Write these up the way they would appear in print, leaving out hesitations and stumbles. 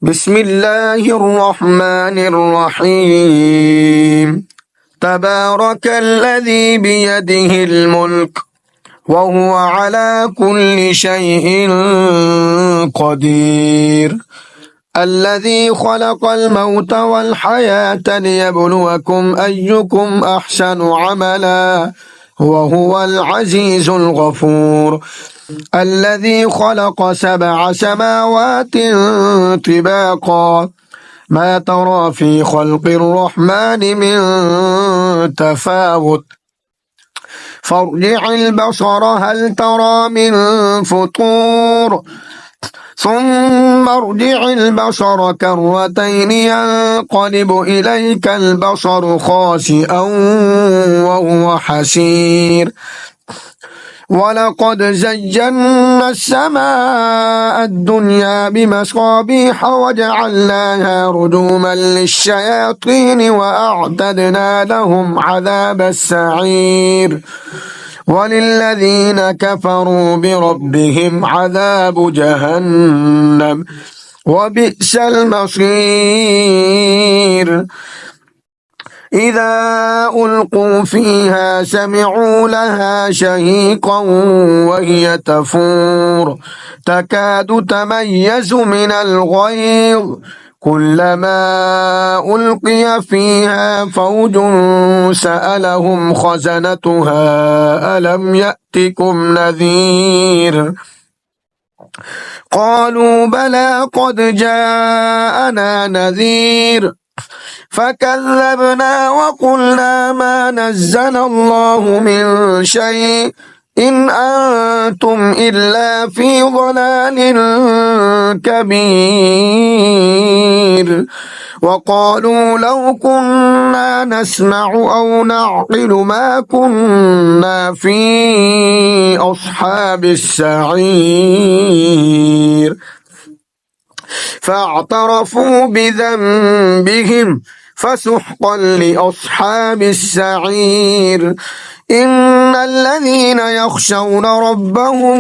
بسم الله الرحمن الرحيم. تبارك الذي بيده الملك وهو على كل شيء قدير، الذي خلق الموت والحياة ليبلوكم أيكم أحسن عملا وهو العزيز الغفور، الذي خلق 7 سماوات طباقا ما ترى في خلق الرحمن من تفاوت، فارجع البصر هل ترى من فطور، ثم ارجع البصر كرتين ينقلب إليك البصر خاسئا وهو حسير، ولقد زينا السماء الدنيا بمصابيح وجعلناها رجوما للشياطين وأعتدنا لهم عذاب السعير، وللذين كفروا بربهم عذاب جهنم وبئس المصير. إذا ألقوا فيها سمعوا لها شهيقا وهي تفور تكاد تميز من الغيظ، كلما ألقي فيها فوج سألهم خزنتها ألم يأتكم نذير، قالوا بلى قد جاءنا نذير، فكذبنا وقلنا ما نزل الله من شيء إن أنتم إلا في ضلال كبير، وقالوا لو كنا نسمع أو نعقل ما كنا في أصحاب السعير، فاعترفوا بذنبهم فسحقا لأصحاب السعير. إن الذين يخشون ربهم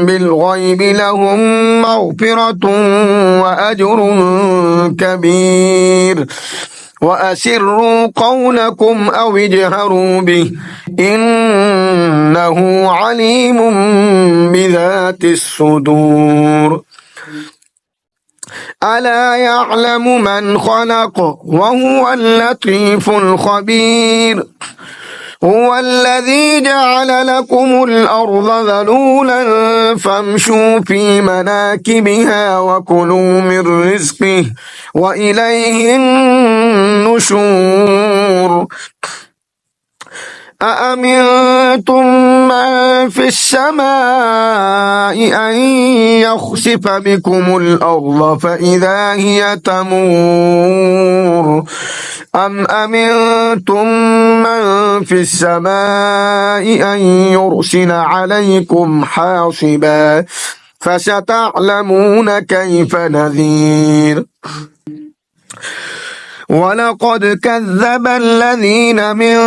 بالغيب لهم مغفرة وأجر كبير، وأسروا قولكم أو اجهروا به إنه عليم بذات الصدور. ألا يعلم من خلق وهو اللطيف الخبير، هو الذي جعل لكم الأرض ذلولا فامشوا في مناكبها وكلوا من رزقه وإليه النشور. أأمنتم من في السماء أن يخسف بكم الأرض فإذا هي تمور، أم أمنتم من في السماء أن يرسل عليكم حاصبا فستعلمون كيف نذير. ولقد كذب الذين من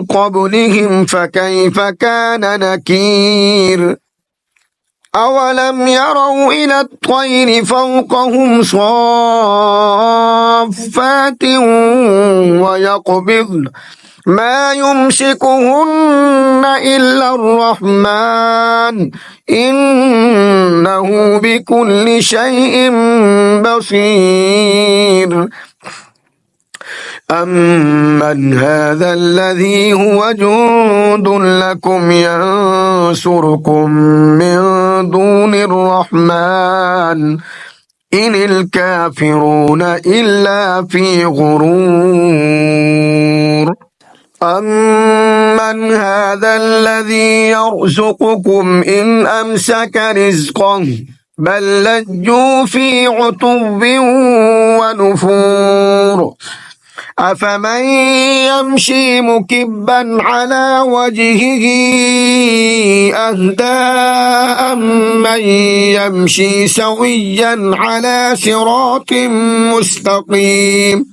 قبلهم فكيف كان نكير، أولم يروا إلى الطير فوقهم صافات ويقبضن ما يمسكهن إلا الرحمن إنه بكل شيء بصير. أمن هذا الذي هو جند لكم ينصركم من دون الرحمن إن الكافرون إلا في غرور. أمن هذا الذي يرزقكم إن أمسك رزقه بل لجوا في عتب ونفور، أفمن يمشي مكبا على وجهه أهدى أمن يمشي سويا على صراط مستقيم.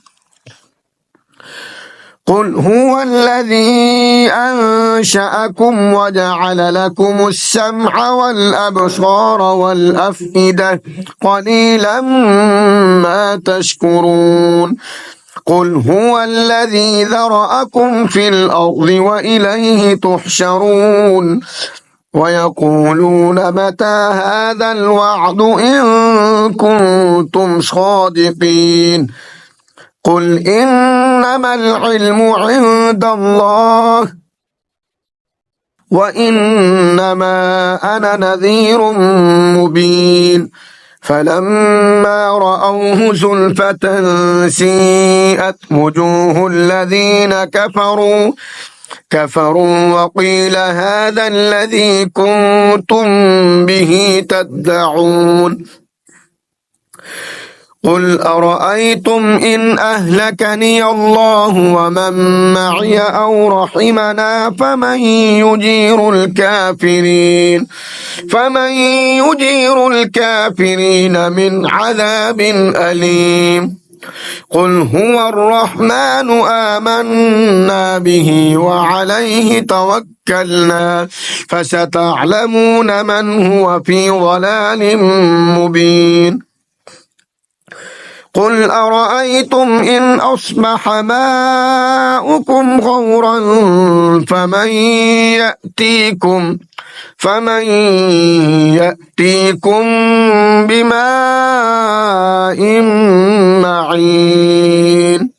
قل هو الذي أنشأكم وجعل لكم السمع والأبصار والأفئدة قليلا ما تشكرون قل هو الذي ذرأكم في الأرض وإليه تحشرون ويقولون متى هذا الوعد إن كنتم صادقين قل إنما العلم عند الله وإنما أنا نذير مبين فلما رأوه زلفة سيئت وجوه الذين كفروا وقيل هذا الذي كنتم به تدعون قل أرأيتم إن أهلكني الله ومن معي أو رحمنا فمن يجير الكافرين من عذاب أليم قل هو الرحمن آمنا به وعليه توكلنا فستعلمون من هو في ضلال مبين قل أرأيتم إن أصبح ماؤكم غورا فمن يأتيكم بماء معين